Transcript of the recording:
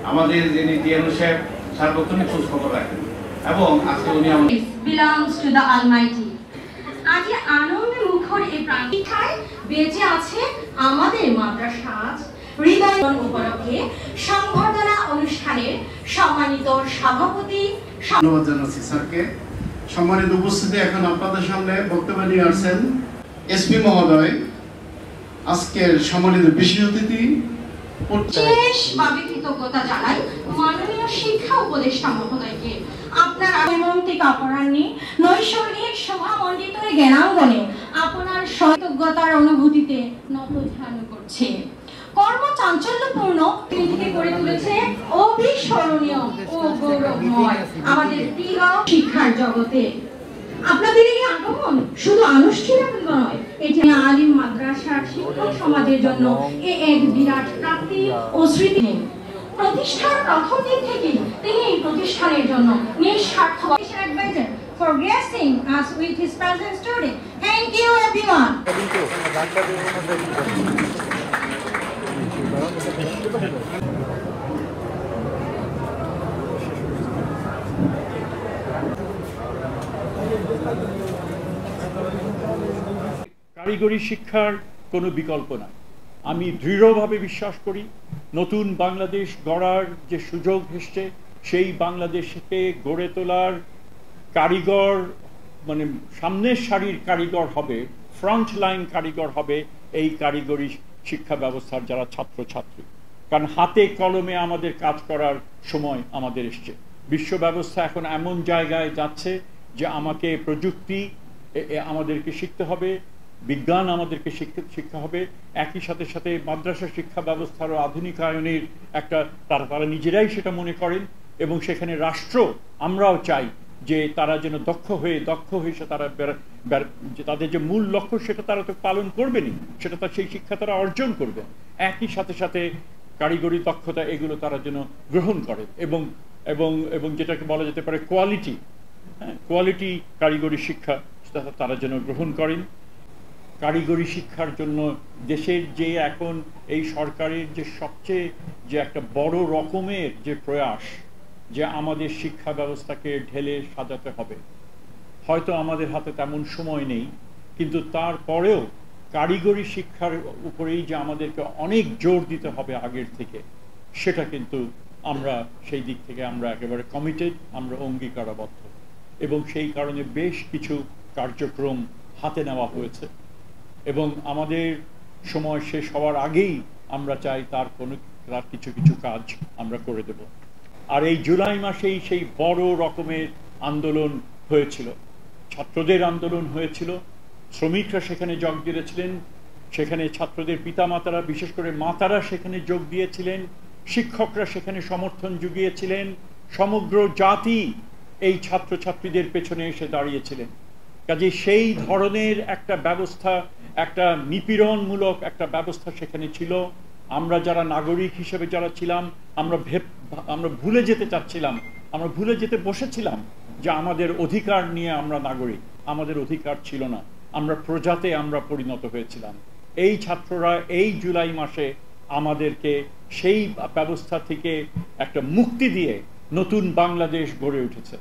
আমাদের যিনি ডিএনও সাহেব সার্বক্ষণিক খোঁজ খবর রাখেন এবং আজকে উনি belongs to the Almighty. আজ আনন্দে মুখর এই প্রাণীঠায় বেঁচে আছে আমাদের মাদ্রাসা হৃদয় উপলক্ষে সংবর্ধনা অনুষ্ঠানের সম্মানিত সভাপতি। ধন্যবাদ জানাচ্ছি স্যারকে। সম্মানিত উপস্থিতি, এখন আপনাদের সামনে বক্তব্য নিয়ে আসছেন এসপি মহোদয়। আজকের সম্মানিত বিশেষ অতিথি বিশেষভাবে কৃতজ্ঞতা জানাই মাননীয় শিক্ষা উপদেষ্টা মহোদয়কে। আপনার মন্ত্রিক অপরাহ্নে নৈসর্গিক শোভামণ্ডিত জ্ঞানাঙ্গনে আপনার কৃতজ্ঞতার অনুভূতিতে নতধ্যান করছে। কর্মচাঞ্চল্যপূর্ণ থেকে গড়ে তুলেছে অবিস্মরণীয় ও গৌরবময় আমাদের প্রিয় শিক্ষার জগতে। আপনাদের এই আগমন শুধু আনুষ্ঠানিক নয়, এটি আলিম মাদ্রাসার শিক্ষক সমাজের জন্য এক বিরাট প্রাপ্তি ও স্মৃতি। প্রতিষ্ঠার প্রথম দিন থেকে তিনি এই প্রতিষ্ঠানের জন্য নিঃস্বার্থ adviser for gracing us with his presence today. Thank you everyone. কারিগরি শিক্ষার কোনো বিকল্প নাই। আমি দৃঢ়ভাবে বিশ্বাস করি নতুন বাংলাদেশ গড়ার যে সুযোগ এসছে, সেই বাংলাদেশকে গড়ে তোলার কারিগর মানে সামনের সারির কারিগর হবে, ফ্রন্ট লাইন কারিগর হবে এই কারিগরি শিক্ষা ব্যবস্থার যারা ছাত্রছাত্রী। কারণ হাতে কলমে আমাদের কাজ করার সময় আমাদের এসছে। বিশ্ব ব্যবস্থা এখন এমন জায়গায় যাচ্ছে যে আমাকে প্রযুক্তি আমাদেরকে শিখতে হবে, বিজ্ঞান আমাদেরকে শিক্ষা হবে, একই সাথে সাথে মাদ্রাসা শিক্ষা ব্যবস্থারও আধুনিকায়নের একটা তারা নিজেরাই সেটা মনে করেন এবং সেখানে রাষ্ট্র আমরাও চাই যে তারা যেন দক্ষ হয়ে সে তারা তাদের যে মূল লক্ষ্য সেটা তারা তো পালন করবেনই, সেটা তার সেই শিক্ষা তারা অর্জন করবে। একই সাথে সাথে কারিগরি দক্ষতা এগুলো তারা যেন গ্রহণ করে এবং এবং এবং যেটাকে বলা যেতে পারে কোয়ালিটি, কোয়ালিটি কারিগরি শিক্ষা তারা যেন গ্রহণ করেন। কারিগরি শিক্ষার জন্য দেশের যে এখন এই সরকারের যে সবচেয়ে যে একটা বড় রকমের যে প্রয়াস যে আমাদের শিক্ষা ব্যবস্থাকে ঢেলে সাজাতে হবে। হয়তো আমাদের হাতে তেমন সময় নেই, কিন্তু তারপরেও কারিগরি শিক্ষার উপরেই যে আমাদেরকে অনেক জোর দিতে হবে আগের থেকে, সেটা কিন্তু আমরা সেই দিক থেকে আমরা একেবারে কমিটেড, আমরা অঙ্গীকারাবদ্ধ এবং সেই কারণে বেশ কিছু কার্যক্রম হাতে নেওয়া হয়েছে এবং আমাদের সময় শেষ হওয়ার আগেই আমরা চাই তার কিছু কিছু কাজ আমরা করে দেব। আর এই জুলাই মাসেই সেই বড় রকমের আন্দোলন হয়েছিল, ছাত্রদের আন্দোলন হয়েছিল, শ্রমিকরা সেখানে যোগ দিয়েছিলেন, সেখানে ছাত্রদের পিতামাতারা বিশেষ করে মাতারা সেখানে যোগ দিয়েছিলেন, শিক্ষকরা সেখানে সমর্থন জুগিয়েছিলেন, সমগ্র জাতি এই ছাত্রছাত্রীদের পেছনে এসে দাঁড়িয়েছিলেন। কাজে সেই ধরনের একটা ব্যবস্থা, একটা নিপীড়নমূলক একটা ব্যবস্থা সেখানে ছিল। আমরা যারা নাগরিক হিসেবে যারা ছিলাম আমরা ভুলে যেতে চাচ্ছিলাম, আমরা ভুলে যেতে বসেছিলাম যে আমাদের অধিকার নিয়ে আমরা নাগরিক, আমাদের অধিকার ছিল না, আমরা প্রজাতে আমরা পরিণত হয়েছিলাম। এই ছাত্ররা এই জুলাই মাসে আমাদেরকে সেই ব্যবস্থা থেকে একটা মুক্তি দিয়ে নতুন বাংলাদেশ গড়ে উঠেছে।